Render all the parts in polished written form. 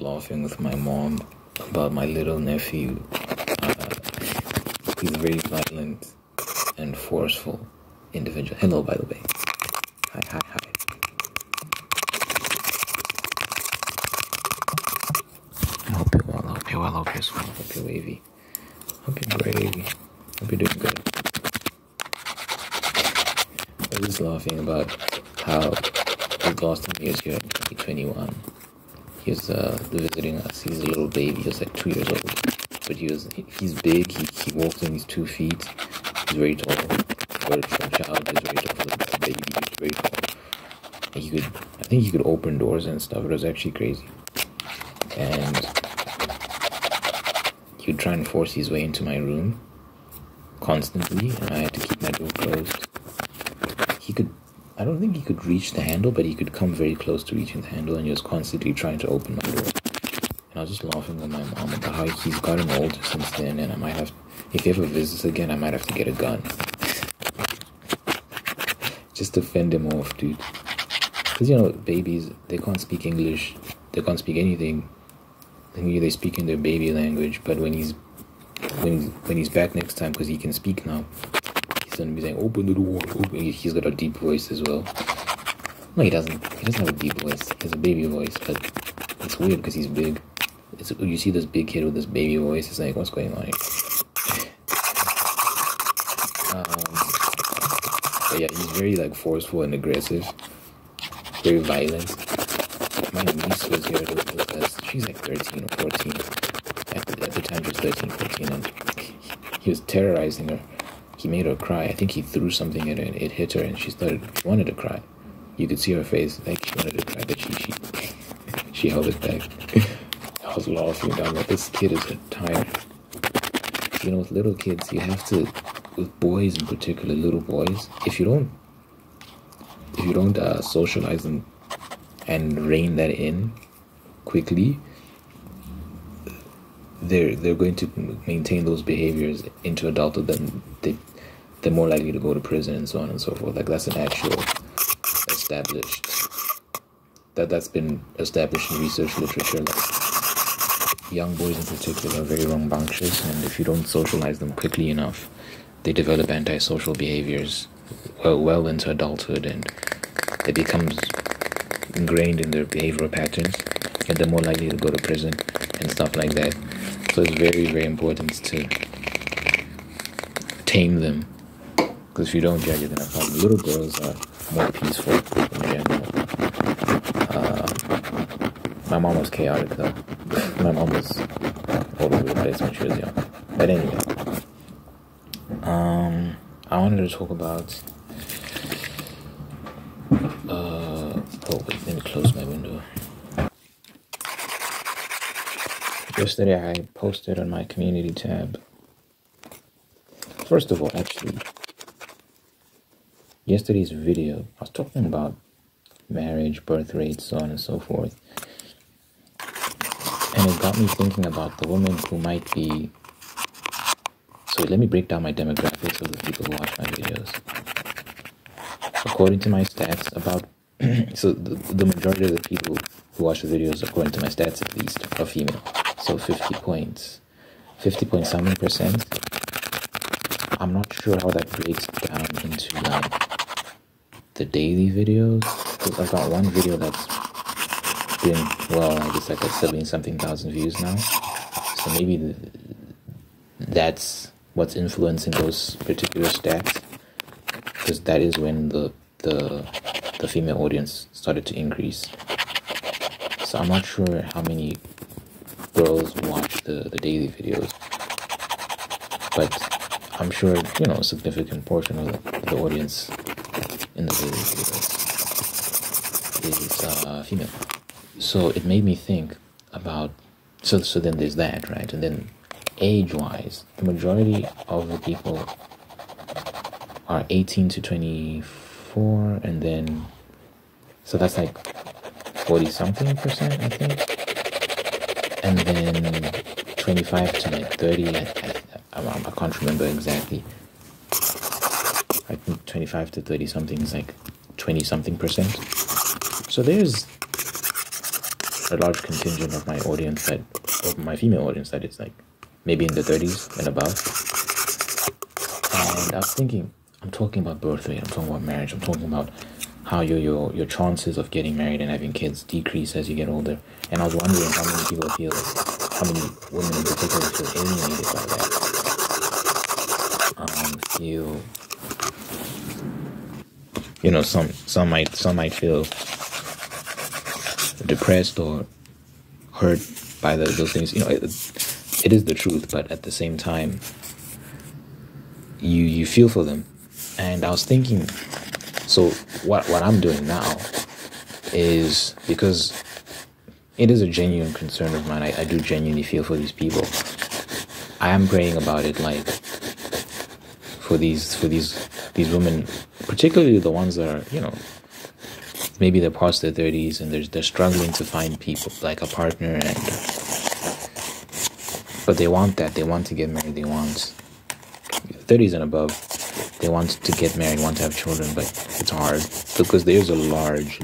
laughing with my mom about my little nephew. He's a very violent and forceful individual. Hello, by the way. Hi, hi, hi. I hope you're well. Hope you're well. Hope you're swell. Hope you're wavy. Hope you're gravy. Hope you're doing good. I was laughing about how the last time he was here in 2021. He was visiting us. He was a little baby. He was like 2 years old. But he's big. He walks on his 2 feet. He's very tall. For a child, he's very tall. For a baby, he's very tall. I think he could open doors and stuff. It was actually crazy. And he would try and force his way into my room constantly, and I had to keep my door closed. I don't think he could reach the handle, but he could come very close to reaching the handle, and he was constantly trying to open my door. And I was just laughing with my mom about how he's gotten older since then, and I might have, if he ever visits again, I might have to get a gun. Just to fend him off, dude. Because, you know, babies, they can't speak English, they can't speak anything. They speak in their baby language, but when he's back next time, because he can speak now, he's gonna be saying, open the door, open. He's got a deep voice as well. No, he doesn't have a deep voice. He has a baby voice, but it's weird because he's big. You see this big kid with this baby voice, it's like, what's going on here? But yeah, he's very like forceful and aggressive, very violent. My niece was here with us. She's like 13 or 14. At the time she was 13, 14, and he was terrorizing her. He made her cry. I think he threw something at her and it hit her, and she wanted to cry. You could see her face, like she wanted to cry, but she held it back. I was laughing down like, this kid is tired. You know, with little kids, you have to, with boys in particular, little boys, if you don't socialize them and rein that in quickly, they're going to maintain those behaviors into adulthood. Then they're more likely to go to prison and so on and so forth. Like, that's an actual that's been established in research literature. Like, young boys in particular are very rambunctious, and if you don't socialize them quickly enough, they develop antisocial behaviors well into adulthood, and it becomes ingrained in their behavioral patterns, and they're more likely to go to prison and stuff like that. So it's very, very important to tame them, because if you don't, you're gonna find little girls are more peaceful in general. My mom was chaotic though. My mom was all over the place when she was young. But anyway, I wanted to talk about oh wait, let me close my window. Yesterday I posted on my community tab. First of all, actually, yesterday's video, I was talking about marriage, birth rates, so on and so forth. And it got me thinking about the woman who might be... So let me break down my demographics of the people who watch my videos. According to my stats, about... so the majority of the people who watch the videos, according to my stats at least, are female. So 50 point something percent. I'm not sure how that breaks down into like the daily videos, because I've got one video that's been, well, I guess like at 70-something thousand views now. So maybe that's what's influencing those particular stats, because that is when the female audience started to increase. So I'm not sure how many girls watch the daily videos, but I'm sure, you know, a significant portion of the audience in the daily videos is female. So it made me think about, so then there's that, right? And then age-wise, the majority of the people are 18 to 24, and then, so that's like 40-something percent, I think. And then 25 to like 30, I can't remember exactly. I think 25 to 30 something is like 20-something percent. So there's a large contingent of my audience that, of my female audience that is like maybe in the 30s and above. And I was thinking, I'm talking about birth rate, I'm talking about marriage, I'm talking about how your chances of getting married and having kids decrease as you get older. And I was wondering how many people feel, how many women in particular feel alienated by that. Feel, you know, some might feel depressed or hurt by those things. You know, it is the truth, but at the same time, you feel for them. And I was thinking, so what I'm doing now is, because it is a genuine concern of mine, I do genuinely feel for these people. I am praying about it, like for these women, particularly the ones that are, you know, maybe they're past their 30s and they're struggling to find people like a partner, but they want that. They want to get married. They want 30s and above. They want to get married, want to have children, but it's hard because there's a large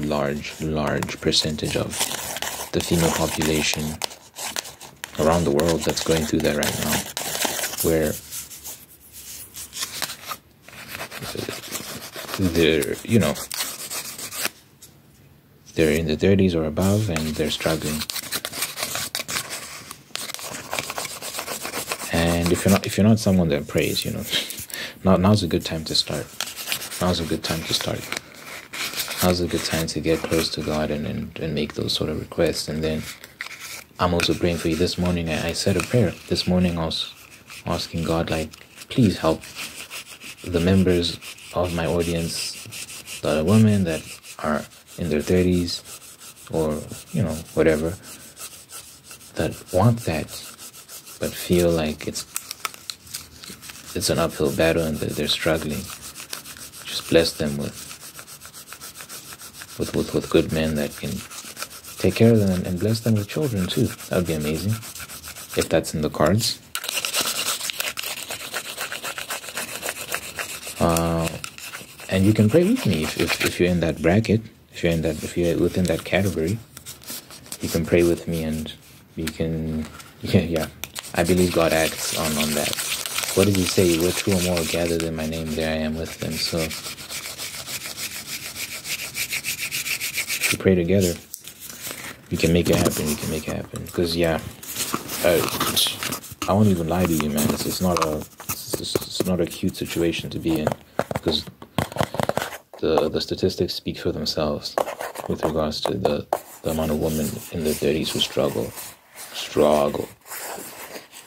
percentage of the female population around the world that's going through that right now, where they're, you know, they're in the 30s or above and they're struggling. And if you're not someone that prays, you know, now's a good time to start. Now's a good time to start. Now's a good time to get close to God and make those sort of requests. And then I'm also praying for you. This morning I said a prayer. This morning I was asking God, like, please help the members of my audience that are women that are in their 30s or, you know, whatever, that want that but feel like it's an uphill battle and they're struggling. Just bless them with good men that can take care of them and bless them with children too. That would be amazing if that's in the cards. And you can pray with me if you're in that bracket, if you're within that category. You can pray with me and you can, yeah. I believe God acts on that. What did he say? Where two or more are gathered in my name, there I am with them. So if we pray together, we can make it happen. We can make it happen. Because yeah, I won't even lie to you, man. It's not a cute situation to be in, because the statistics speak for themselves with regards to the amount of women in their 30s who struggle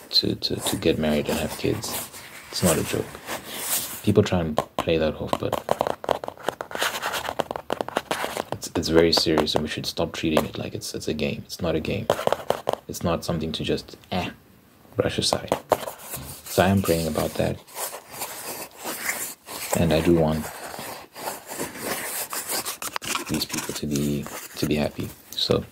to get married and have kids. It's not a joke. People try and play that off, but it's very serious, and we should stop treating it like it's a game. It's not a game. It's not something to just brush aside. So I am praying about that, and I do want these people to be happy. So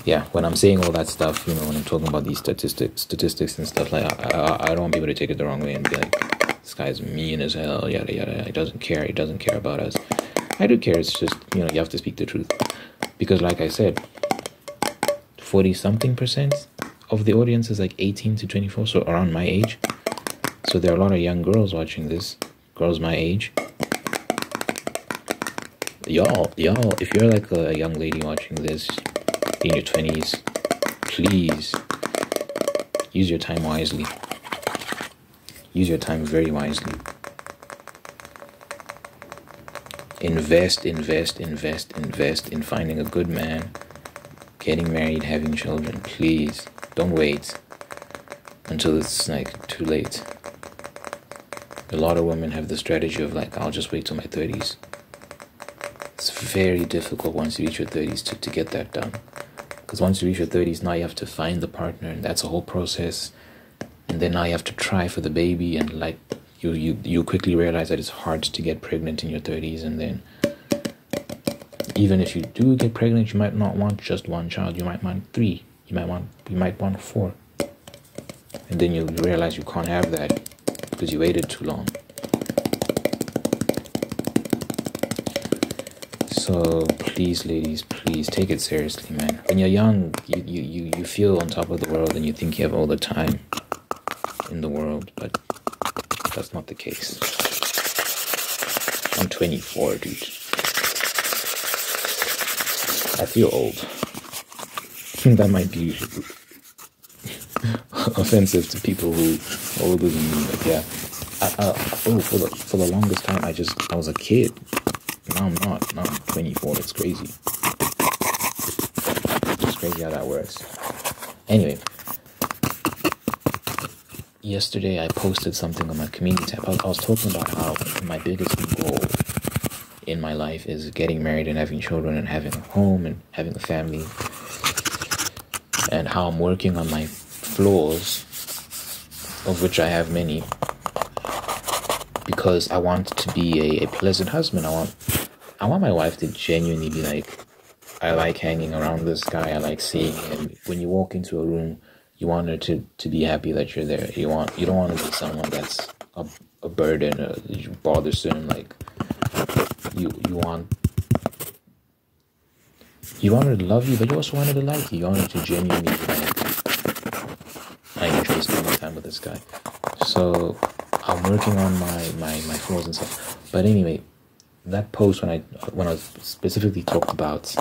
yeah, when I'm saying all that stuff, you know, when I'm talking about these statistics and stuff, like I don't want people to take it the wrong way and be like, this guy's mean as hell, yada yada. He doesn't care about us. I do care. It's just, you know, you have to speak the truth, because like I said, 40-something% of the audience is like 18 to 24, so around my age. So there are a lot of young girls watching this, girls my age. Y'all, if you're like a young lady watching this in your 20s, please use your time wisely. Use your time very wisely. Invest in finding a good man, getting married, having children. Please don't wait until it's like too late. A lot of women have the strategy of like, I'll just wait till my 30s. It's very difficult once you reach your 30s to get that done. Because once you reach your 30s, now you have to find the partner, and that's a whole process. And then now you have to try for the baby, and like you quickly realize that it's hard to get pregnant in your 30s. And then even if you do get pregnant, you might not want just one child. You might want 3. You might want 4. And then you realize you can't have that because you waited too long. So please, ladies, please take it seriously, man. When you're young, you feel on top of the world and you think you have all the time in the world, but that's not the case. I'm 24, dude. I feel old. That might be offensive to people who are older than me, but yeah. For the longest time, I was a kid. Now I'm not. Now I'm 24. It's crazy. It's crazy how that works. Anyway, yesterday I posted something on my community tab. I was talking about how my biggest goal in my life is getting married and having children and having a home and having a family, and how I'm working on my flaws, of which I have many, because I want to be a pleasant husband. I want my wife to genuinely be like, I like hanging around this guy, I like seeing him. When you walk into a room, you want her to be happy that you're there. You don't want to be someone that's a burden, bothersome. Like you want her to love you, but you also want her to like you. You want her to genuinely be like, I enjoy spending time with this guy. So I'm working on my flaws and stuff. But anyway, that post when I specifically talked about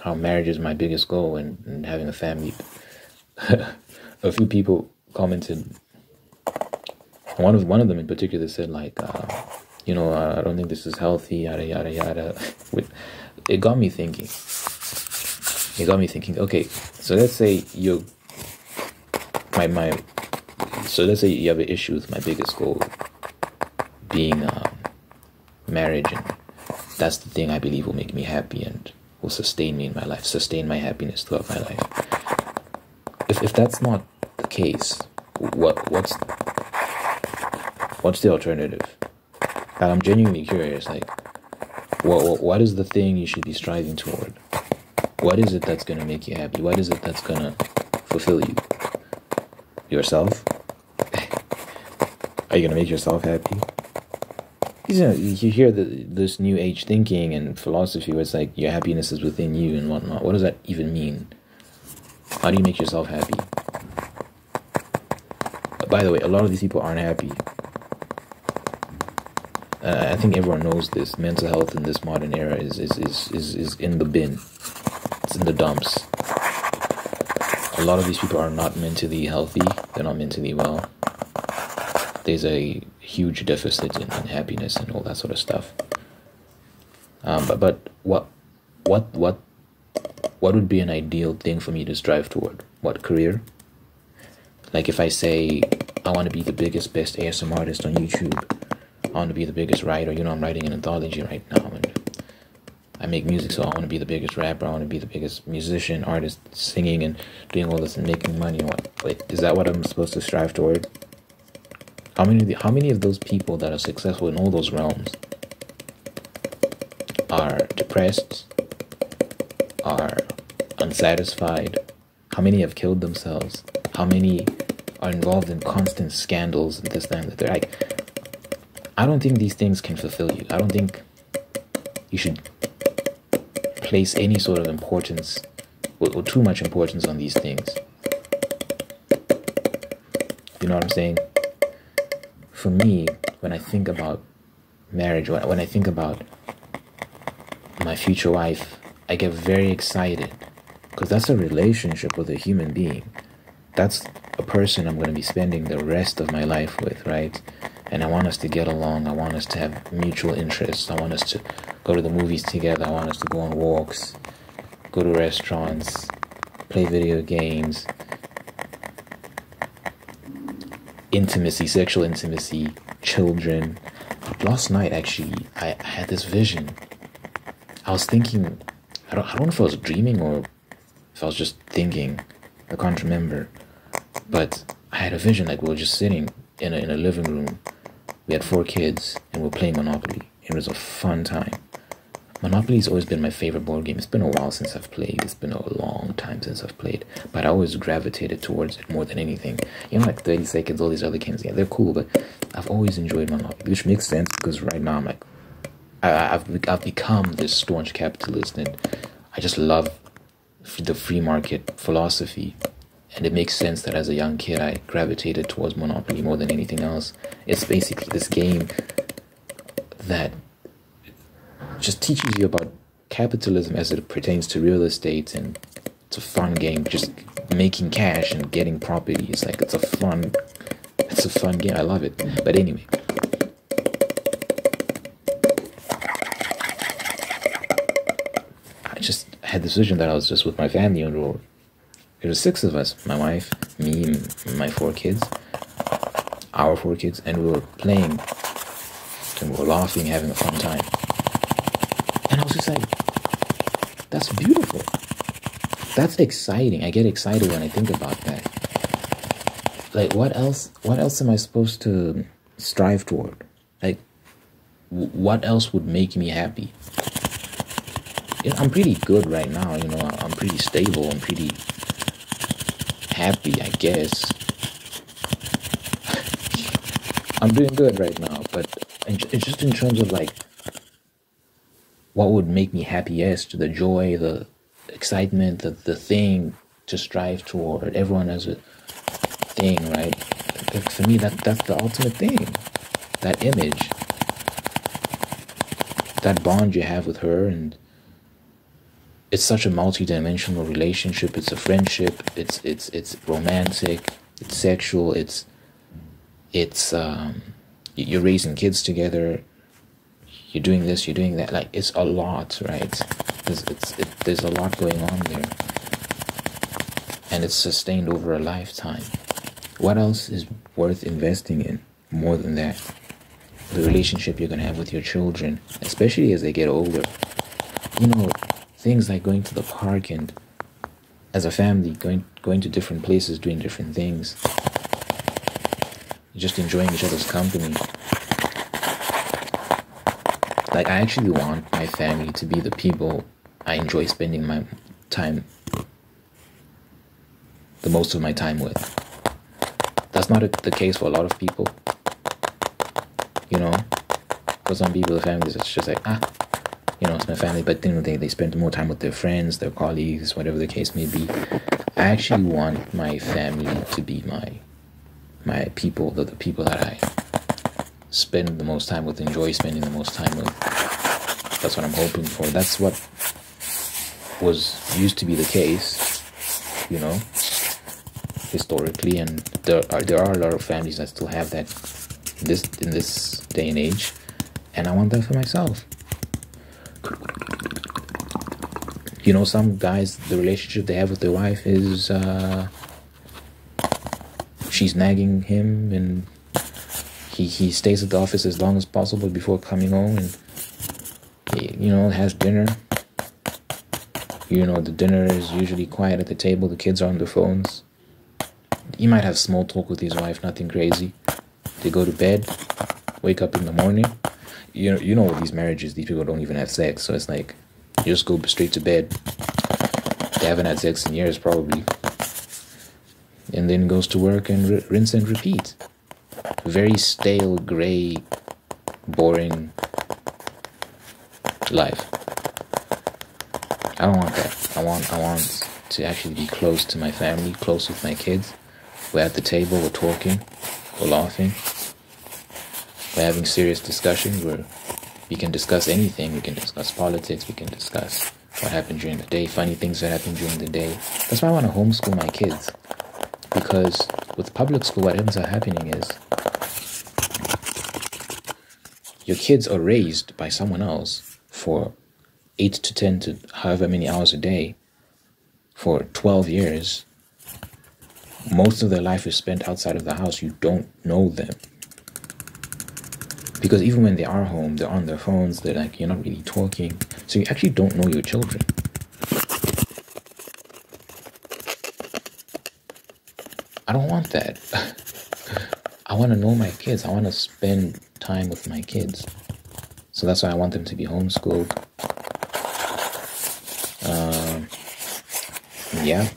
how marriage is my biggest goal and having a family, a few people commented. One of them in particular said like, I don't think this is healthy, yada yada yada. It got me thinking. Okay, so let's say let's say you have an issue with my biggest goal being marriage, and that's the thing I believe will make me happy and will sustain me in my life, sustain my happiness throughout my life. If that's not the case, what's the alternative? I'm genuinely curious. Like, what is the thing you should be striving toward? What is it that's gonna make you happy? What is it that's gonna fulfill you? Yourself? Are you gonna make yourself happy? You hear this new age thinking and philosophy where it's like your happiness is within you and whatnot. What does that even mean? How do you make yourself happy? By the way, a lot of these people aren't happy. I think everyone knows this. Mental health in this modern era is in the bin. It's in the dumps. A lot of these people are not mentally healthy. They're not mentally well. There's a huge deficit in happiness and all that sort of stuff. But what would be an ideal thing for me to strive toward? What career? Like if I say I want to be the biggest, best ASMR artist on YouTube. I want to be the biggest writer. I'm writing an anthology right now, and I make music, so I want to be the biggest rapper. I want to be the biggest musician, artist, singing and doing all this and making money. Wait, is that what I'm supposed to strive toward? How many of those people that are successful in all those realms are depressed, are unsatisfied? How many have killed themselves? How many are involved in constant scandals and this, that, and that? Like, I don't think these things can fulfill you. I don't think you should place any sort of importance or too much importance on these things. You know what I'm saying? For me, when I think about marriage, when I think about my future wife, I get very excited because that's a relationship with a human being. That's a person I'm going to be spending the rest of my life with, right? And I want us to get along. I want us to have mutual interests. I want us to go to the movies together. I want us to go on walks, go to restaurants, play video games. Intimacy, sexual intimacy, children. Last night, actually, I had this vision. I was thinking, I don't know if I was dreaming or if I was just thinking. I can't remember. But I had a vision, like we were just sitting in a living room. We had 4 kids and we were playing Monopoly. It was a fun time. Monopoly's always been my favorite board game. It's been a while since I've played. It's been a long time since I've played. But I always gravitated towards it more than anything. Like 30 Seconds, all these other games. Yeah, they're cool, but I've always enjoyed Monopoly, which makes sense because right now I'm like I've become this staunch capitalist, and I just love the free market philosophy. And it makes sense that as a young kid, I gravitated towards Monopoly more than anything else. It's basically this game that just teaches you about capitalism as it pertains to real estate, and it's a fun game, just making cash and getting property. It's like, it's a fun game. I love it. But anyway, I just had this vision that I was just with my family, and there were 6 of us, my wife, me, and my 4 kids, our 4 kids, and we were playing, and we were laughing, having a fun time. And I was just like, that's beautiful. That's exciting. I get excited when I think about that. Like, what else am I supposed to strive toward? Like, what else would make me happy? You know, I'm pretty good right now, you know, I'm pretty stable, I'm pretty happy, I guess. I'm doing good right now, but it's just in terms of like, what would make me happiest, the joy, the excitement, the thing to strive toward. Everyone has a thing, right? For me, that's the ultimate thing. That image, that bond you have with her, and it's such a multi-dimensional relationship. It's a friendship. It's romantic. It's sexual. It's you're raising kids together. You're doing this. You're doing that. Like, it's a lot, right? There's a lot going on there, and it's sustained over a lifetime. What else is worth investing in more than that? The relationship you're gonna have with your children, especially as they get older. You know, things like going to the park, and as a family going to different places, doing different things, just enjoying each other's company. Like, I actually want my family to be the people I enjoy spending my time, the most of my time with. That's not the case for a lot of people, you know. For some people, the families, it's just like, you know, it's my family, but then they spend more time with their friends, their colleagues, whatever the case may be. I actually want my family to be my people, the people that I spend the most time with, enjoy spending the most time with. That's what I'm hoping for. That's what used to be the case, you know, historically, and there are a lot of families that still have that in this day and age, and I want that for myself. You know, some guys, the relationship they have with their wife is she's nagging him, and he stays at the office as long as possible before coming home, and he, you know, has dinner. You know, the dinner is usually quiet at the table. The kids are on their phones. He might have small talk with his wife, nothing crazy. They go to bed, wake up in the morning. You know, with these marriages, these people don't even have sex, so it's like, you just go straight to bed. They haven't had sex in years, probably. And then goes to work and rinse and repeat. Very stale, gray, boring life. I don't want that. I want to actually be close to my family, close with my kids. We're at the table, we're talking, we're laughing, we're having serious discussions where we can discuss anything. We can discuss politics, we can discuss what happened during the day, funny things that happened during the day. That's why I want to homeschool my kids, because with public school, what ends up happening is your kids are raised by someone else for 8 to 10 to however many hours a day for 12 years. Most of their life is spent outside of the house. You don't know them. Because even when they are home, they're on their phones, they're like, you're not really talking. So you actually don't know your children. I don't want that. I want to know my kids. I want to spend time with my kids. So that's why I want them to be homeschooled. Yeah.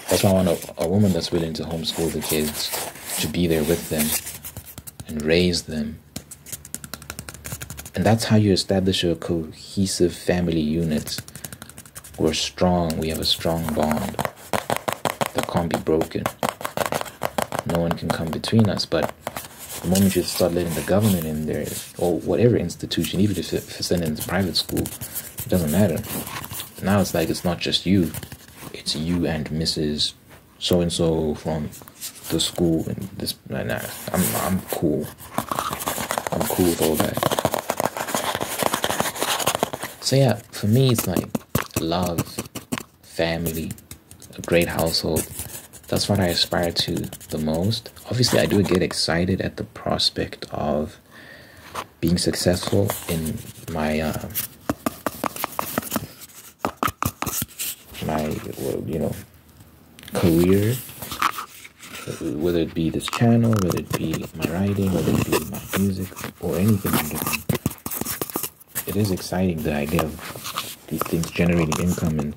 That's why I want a woman that's willing to homeschool the kids, to be there with them and raise them. And that's how you establish a cohesive family unit. We're strong. We have a strong bond that can't be broken. No one can come between us. But the moment you start letting the government in there, or whatever institution, even if it's in a private school, it doesn't matter. Now it's like it's not just you. It's you and Mrs. So-and-so from the school. And this, nah, I'm cool. I'm cool with all that. So yeah, for me, it's like love, family, a great household. That's what I aspire to the most. Obviously, I do get excited at the prospect of being successful in my career, whether it be this channel, whether it be my writing, whether it be my music, or anything I'm doing. It is exciting, the idea of these things generating income and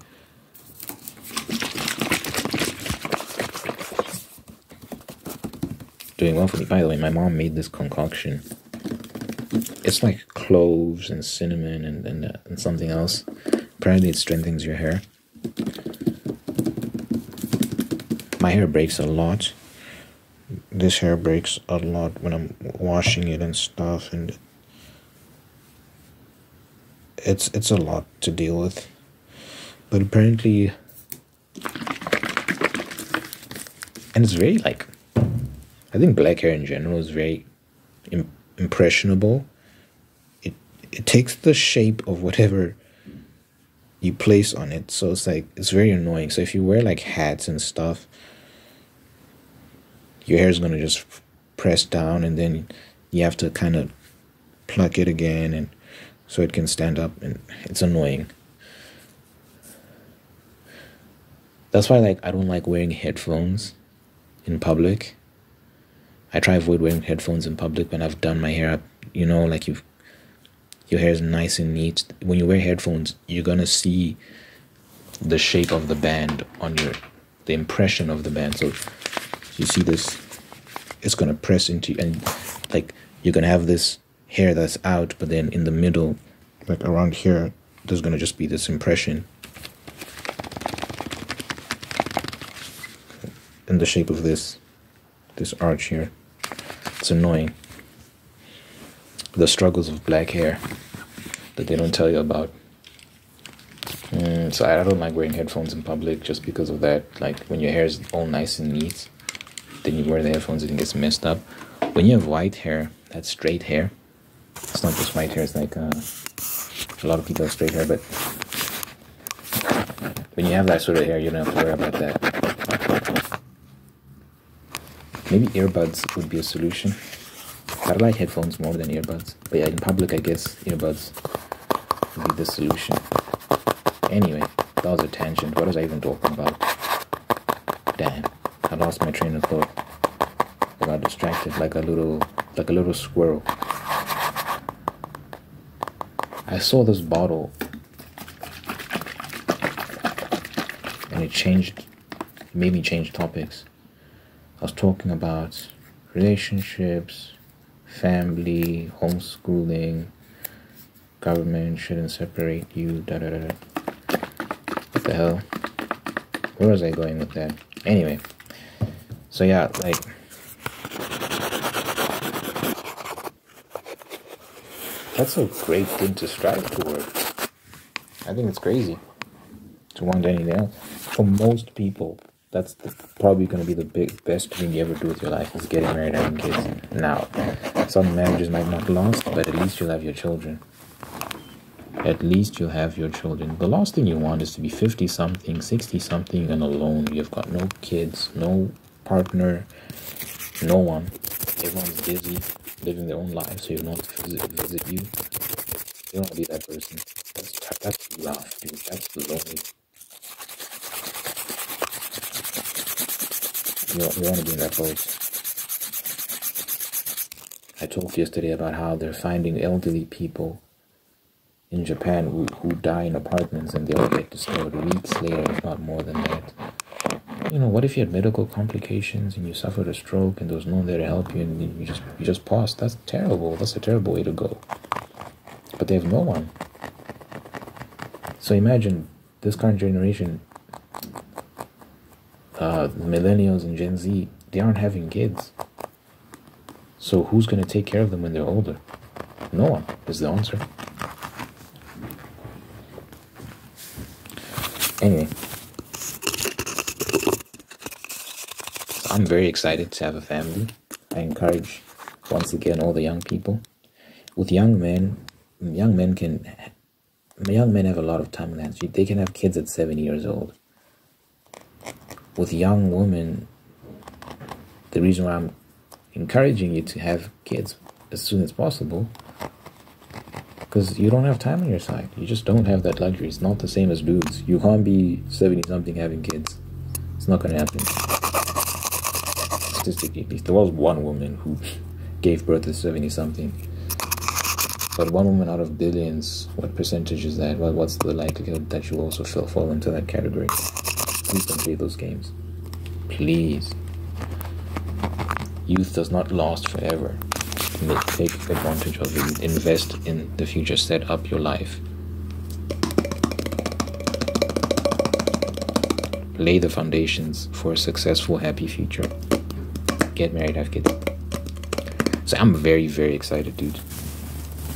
doing well for me. By the way, my mom made this concoction. It's like cloves and cinnamon and something else. Apparently it strengthens your hair. My hair breaks a lot. This hair breaks a lot when I'm washing it and stuff, and it's a lot to deal with. But apparently, and it's very like, I think black hair in general is very impressionable. It takes the shape of whatever you place on it, so it's like, it's very annoying. So if you wear like hats and stuff, your hair is going to just press down, and then you have to kind of pluck it again, and so it can stand up, and it's annoying. That's why like I don't like wearing headphones in public. I try to avoid wearing headphones in public when I've done my hair up. You know, like your hair is nice and neat. When you wear headphones, you're gonna see the shape of the band on the impression of the band. So you see this, it's gonna press into, and like you're gonna have this hair that's out, but then in the middle, like around here, there's gonna just be this impression in the shape of this arch here. It's annoying. The struggles of black hair that they don't tell you about. So I don't like wearing headphones in public just because of that. Like when your hair is all nice and neat, then you wear the headphones and it gets messed up. When you have white hair, that's straight hair. It's not just white hair, it's like a lot of people have straight hair, but when you have that sort of hair, you don't have to worry about that. Maybe earbuds would be a solution. I like headphones more than earbuds. But yeah, in public, I guess earbuds would be the solution. Anyway, that was a tangent. What was I even talking about? Damn, I lost my train of thought. I got distracted like a little squirrel. I saw this bottle and it made me change topics. I was talking about relationships, family, homeschooling, government shouldn't separate you, da da da. What the hell? Where was I going with that? Anyway, so yeah, like, that's a great thing to strive towards. I think it's crazy to want anything else. For most people, that's probably going to be the best thing you ever do with your life, is getting married and having kids. Now, some marriages might not last, but at least you'll have your children. At least you'll have your children. The last thing you want is to be 50-something, 60-something, and alone. You've got no kids, no partner, no one. Everyone's busy living their own lives, so you don't have to visit you. You don't want to be that person. That's rough, dude. That's lonely. You want to be in that boat. I talked yesterday about how they're finding elderly people in Japan who die in apartments, and they all get discovered weeks later, if not more than that. You know, what if you had medical complications and you suffered a stroke and there was no one there to help you, and you just passed? That's terrible. That's a terrible way to go. but they have no one. So imagine this current generation, millennials and Gen Z, they aren't having kids. So who's going to take care of them when they're older? No one is the answer. Anyway, I'm very excited to have a family. I encourage, once again, all the young people. With young men have a lot of time on their hands. They can have kids at 7 years old. With young women, the reason why I'm encouraging you to have kids as soon as possible, because you don't have time on your side. You just don't have that luxury. It's not the same as dudes. You can't be 70-something having kids. It's not going to happen. Statistically, at least. There was one woman who gave birth to 70-something. But one woman out of billions, what percentage is that? Well, what's the likelihood that you also fall into that category? Please don't play those games. Please. Youth does not last forever. Take advantage of it. Invest in the future. Set up your life. Lay the foundations for a successful, happy future. Get married, have kids. So I'm very, very excited, dude.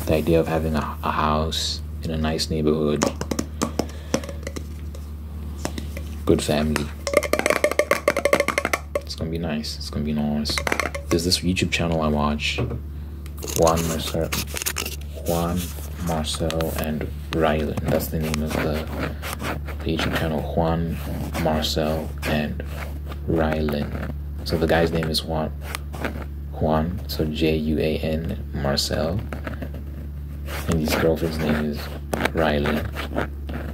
The idea of having a house in a nice neighborhood, good family. It's gonna be nice. It's gonna be nice. There's this YouTube channel I watch, Juan Marcel and Rylan. That's the name of the YouTube channel, Juan Marcel and Rylan. So the guy's name is Juan, so Juan Marcel. And his girlfriend's name is Rylan.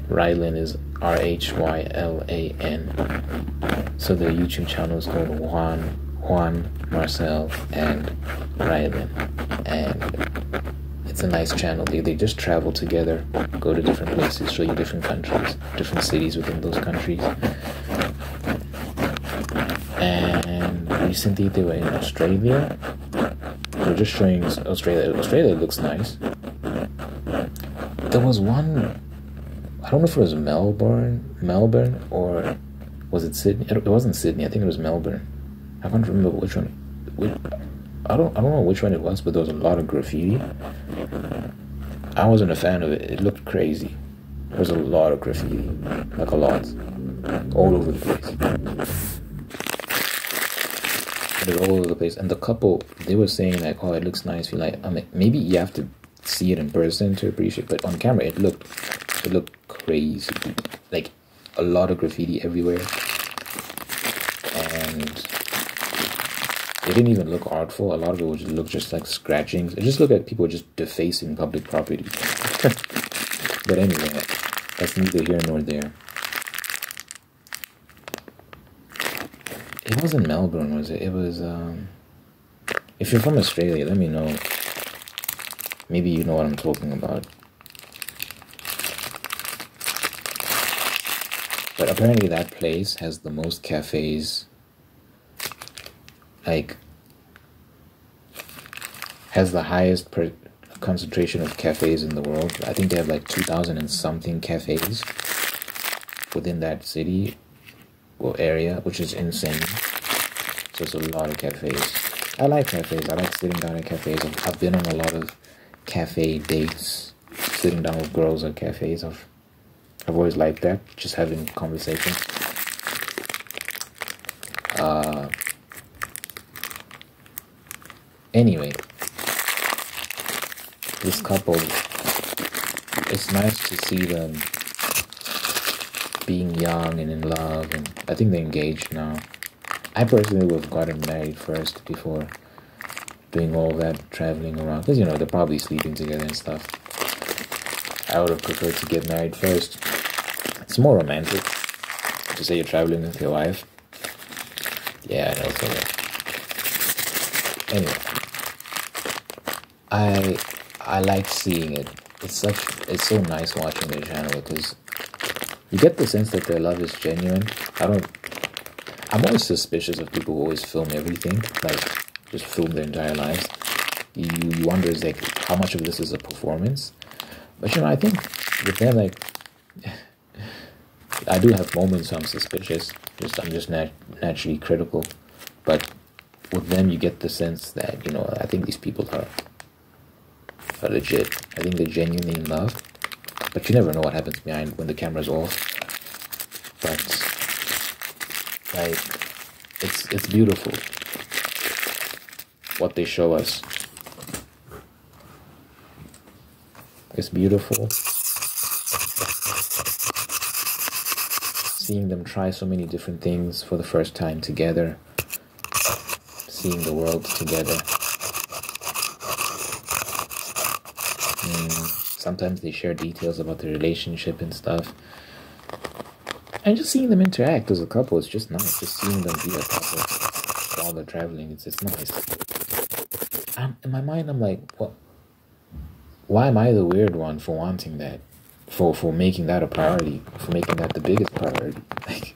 Rylan is Rhylan. So the YouTube channel is called Juan Marcel and Rylan. And it's a nice channel. They just travel together, go to different places, show you different countries, different cities within those countries. And recently they were in Australia. They're just showing Australia. Australia looks nice. There was one, I don't know if it was Melbourne, or was it Sydney? It wasn't Sydney. I think it was Melbourne. I can't remember which one. I don't know which one it was, but there was a lot of graffiti. I wasn't a fan of it. It looked crazy. There was a lot of graffiti, like a lot, all over the place. They're all over the place. And the couple, they were saying like, "Oh, it looks nice." We like, I mean, maybe you have to see it in person to appreciate, but on camera it looked crazy. Like a lot of graffiti everywhere, and it didn't even look artful. A lot of it would look just like scratchings. It just looked like people just defacing public property. But anyway, that's neither here nor there. It wasn't Melbourne, was it? It was, if you're from Australia, let me know. Maybe you know what I'm talking about. But apparently that place has the most cafes, like, has the highest concentration of cafes in the world. I think they have like 2,000 and something cafes within that city or area, which is insane. So it's a lot of cafes. I like cafes. I like sitting down at cafes. I've been on a lot of cafe dates, sitting down with girls at cafes. I've always liked that, just having conversations. Anyway, this couple, it's nice to see them being young and in love, and I think they're engaged now. I personally would have gotten married first before doing all that traveling around, because you know they're probably sleeping together and stuff. I would have preferred to get married first. It's more romantic to say you're traveling with your wife. Yeah, I know. So anyway, I like seeing it. It's so nice watching their channel because you get the sense that their love is genuine. I'm always suspicious of people who always film everything, like just film their entire lives. you wonder is like how much of this is a performance. But you know, I think with them, like, I do have moments where I'm suspicious. I'm just naturally critical. But with them, you get the sense that, you know, I think these people are legit. I think they're genuinely in love. But you never know what happens behind when the camera's off. But like, it's beautiful what they show us. It's beautiful seeing them try so many different things for the first time together, seeing the world together. Sometimes they share details about their relationship and stuff. And just seeing them interact as a couple is just nice. Just seeing them be a couple while they're traveling, it's nice. In my mind, I'm like, what? Why am I the weird one for wanting that? For making that a priority? For making that the biggest priority? Like,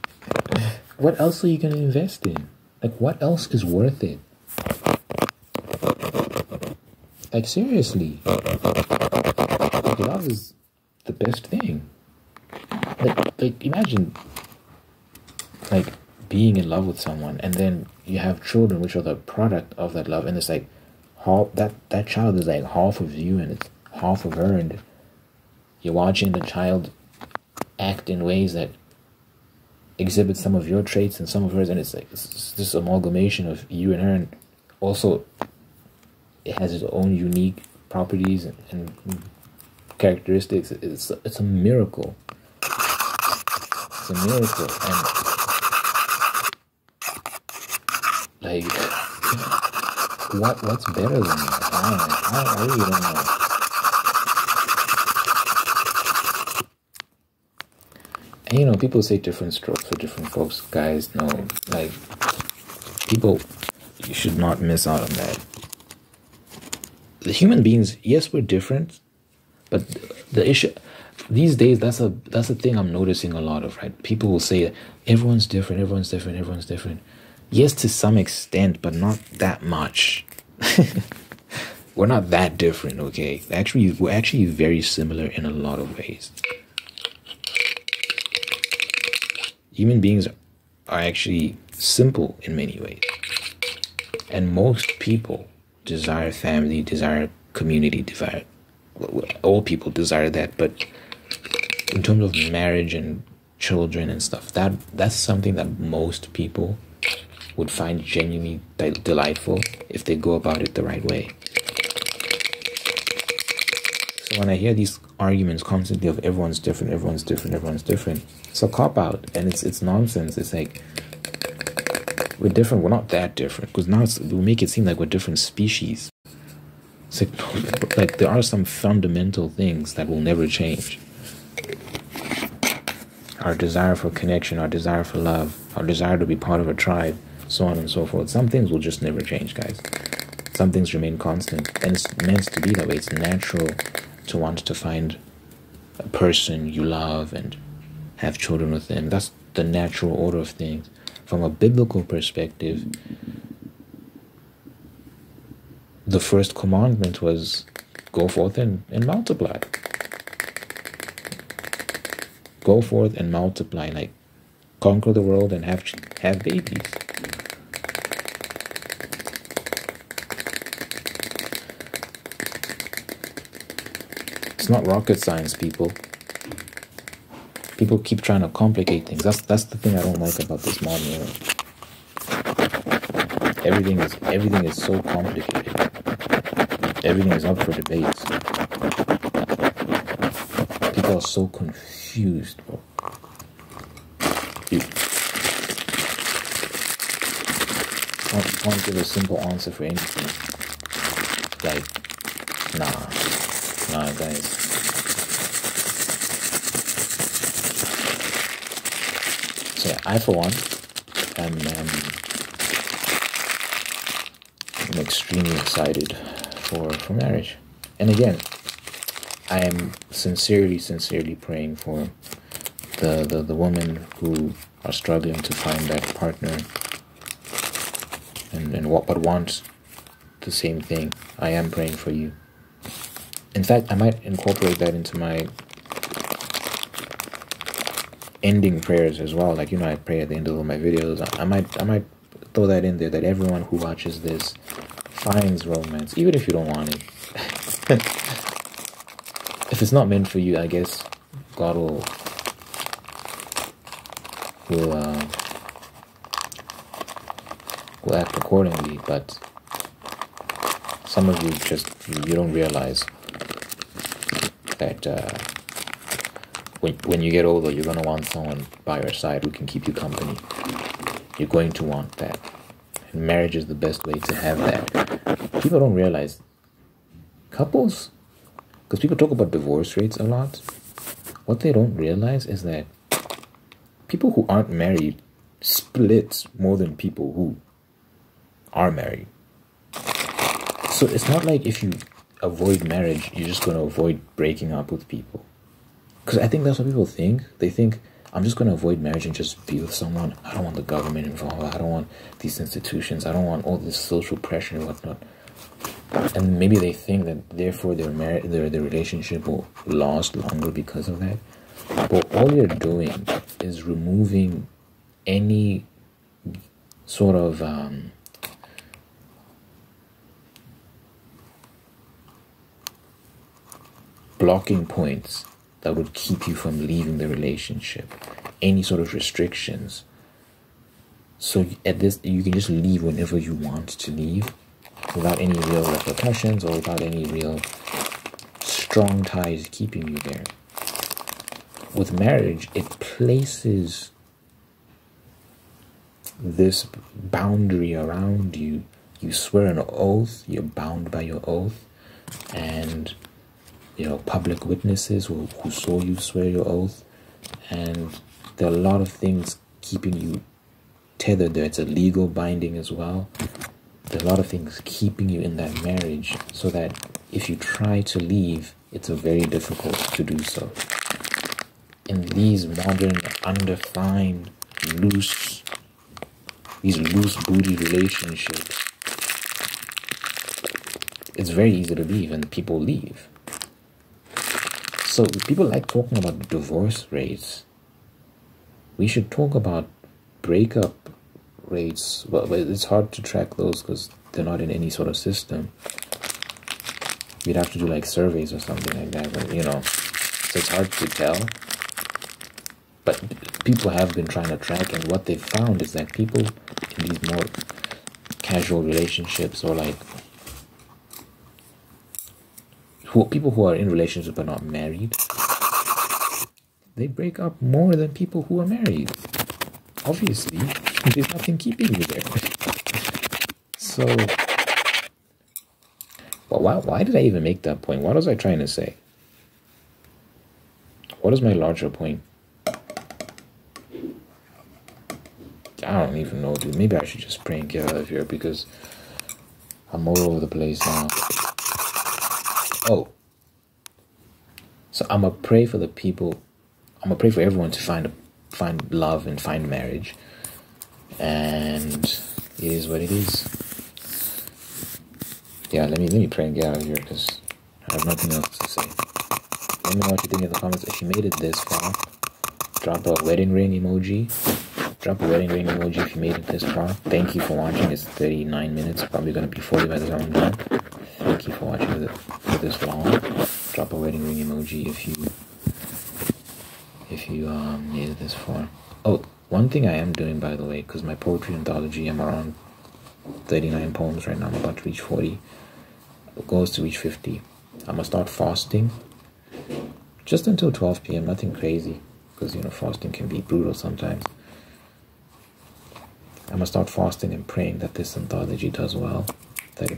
what else are you going to invest in? Like, what else is worth it? Like, seriously. Like, love is the best thing. Like imagine, like, being in love with someone, and then you have children which are the product of that love, and it's like half that child is like half of you and it's half of her, and you're watching the child act in ways that exhibit some of your traits and some of hers, and it's like it's this amalgamation of you and her, and also it has its own unique properties and characteristics. It's a miracle. It's a miracle. And like, what's better than that? I really don't know. And you know, people say different strokes for different folks. Guys, no, like, people, you should not miss out on that. The human beings, yes, we're different, but the issue these days, that's a thing I'm noticing a lot of, right? People will say everyone's different, everyone's different, everyone's different. Yes, to some extent, but not that much. We're not that different, okay? Actually, we're actually very similar in a lot of ways. Human beings are actually simple in many ways. And most people desire family, desire community, desire... all people desire that, but in terms of marriage and children and stuff, that's something that most people would find genuinely delightful if they go about it the right way. So when I hear these arguments constantly of everyone's different, everyone's different, everyone's different, it's a cop-out, and it's nonsense. It's like, we're different, we're not that different, because now we make it seem like we're different species. It's like there are some fundamental things that will never change. Our desire for connection, our desire for love, our desire to be part of a tribe, so on and so forth. Some things will just never change, guys. Some things remain constant, and it's meant to be that way. It's natural to want to find a person you love and have children with them. That's the natural order of things. From a biblical perspective, the first commandment was go forth and multiply. Go forth and multiply, like conquer the world and have babies. It's not rocket science, people. People keep trying to complicate things. That's the thing I don't like about this modern era. Everything is so complicated. Everything is up for debates. People are so confused, bro. You can't give a simple answer for anything. Like, nah, guys. So yeah, I for one am I'm extremely excited for marriage. And again, I am sincerely praying for the women who are struggling to find that partner and what want the same thing. I am praying for you. In fact, I might incorporate that into my ending prayers as well. Like, you know, I pray at the end of all my videos. I might throw that in there, that everyone who watches this finds romance, even if you don't want it. If it's not meant for you, I guess God will act accordingly. But some of you just, you don't realize that when you get older, you're going to want someone by your side who can keep you company. You're going to want that. And marriage is the best way to have that. People don't realize, couples, because people talk about divorce rates a lot, what they don't realize is that people who aren't married split more than people who are married. So it's not like if you avoid marriage, you're just going to avoid breaking up with people. Because I think that's what people think. They think, I'm just going to avoid marriage and just be with someone. I don't want the government involved. I don't want these institutions. I don't want all this social pressure and whatnot. And maybe they think that therefore their relationship will last longer because of that. But all you're doing is removing any sort of blocking points that would keep you from leaving the relationship, any sort of restrictions. So at this, you can just leave whenever you want to leave, without any real repercussions or without any real strong ties keeping you there. With marriage, it places this boundary around you. You swear an oath, you're bound by your oath, and you know, public witnesses who saw you swear your oath, and there are a lot of things keeping you tethered there. It's a legal binding as well. There are a lot of things keeping you in that marriage, so that if you try to leave, it's very difficult to do so. In these modern, undefined, loose booty relationships, it's very easy to leave, and people leave. So people like talking about divorce rates. We should talk about breakup rates. Well, it's hard to track those because they're not in any sort of system. You'd have to do like surveys or something like that, but you know, so it's hard to tell. But people have been trying to track, and what they've found is that people in these more casual relationships, or like people who are in relationships but not married, they break up more than people who are married. Obviously, there's nothing keeping you there. So, but why did I even make that point? What was I trying to say? What is my larger point? I don't even know, dude. Maybe I should just pray and get out of here, because I'm all over the place now. Oh, so I'm gonna pray for the people. I'm gonna pray for everyone to find love and find marriage, and it is what it is. Yeah, let me pray and get out of here, because I have nothing else to say. Let me know what you think in the comments. If you made it this far, drop a wedding ring emoji. Drop a wedding ring emoji if you made it this far. Thank you for watching. It's 39 minutes. Probably gonna be 40 by the time I'm done. Thank you for watching for this long. Drop a wedding ring emoji if you made it this far. Oh, one thing I am doing, by the way, because my poetry anthology, I'm around 39 poems right now. I'm about to reach 40. The goal is to reach 50. I'm gonna start fasting just until 12 p.m. Nothing crazy, because you know, fasting can be brutal sometimes. I'm gonna start fasting and praying that this anthology does well. That,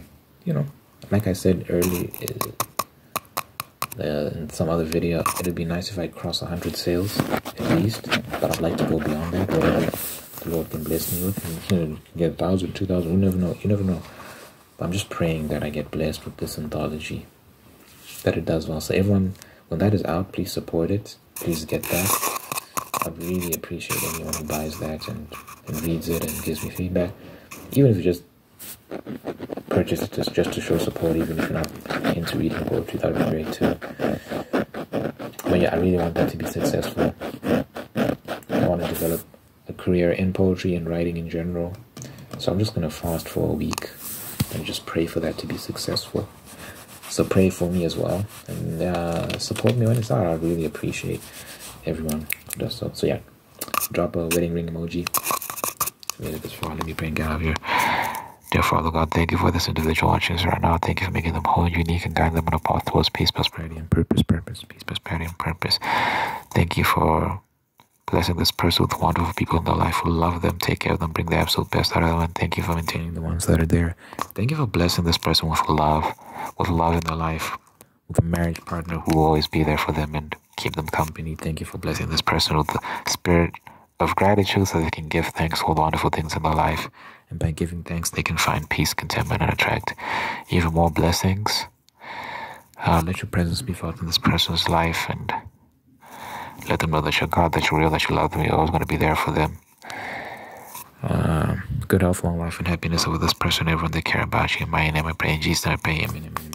you know, like I said earlier in some other video, it would be nice if I cross 100 sales at least, but I'd like to go beyond that. Whatever the Lord can bless me with, and, you know, get 1,000, 2,000. You never know. You never know. But I'm just praying that I get blessed with this anthology, that it does well. So everyone, when that is out, please support it. Please get that. I'd really appreciate anyone who buys that and reads it and gives me feedback. Even if it's just purchase it just to show support, even if you're not into reading poetry. That would be great too. But yeah, I really want that to be successful. I want to develop a career in poetry and writing in general. So I'm just going to fast for a week and just pray for that to be successful. So pray for me as well, and support me when it's out. I really appreciate everyone who does so. So yeah, drop a wedding ring emoji. Let me pray and get out of here. Dear Father God, thank you for this individual watching us right now. Thank you for making them whole and unique and guiding them on a path towards peace, prosperity, and purpose. Peace, prosperity, and purpose. Thank you for blessing this person with wonderful people in their life who love them, take care of them, bring the absolute best out of them. And thank you for maintaining the ones that are there. Thank you for blessing this person with love in their life, with a marriage partner who will always be there for them and keep them company. Thank you for blessing this person with the spirit of gratitude so they can give thanks for wonderful things in their life. And by giving thanks, they can find peace, contentment, and attract even more blessings. Let your presence be felt in this person's life, and let them know that you're God, that you're real, that you love them, you're always going to be there for them. Good health, long life, and happiness over this person, everyone they care about you. In my name I pray, in Jesus' name I pray, amen.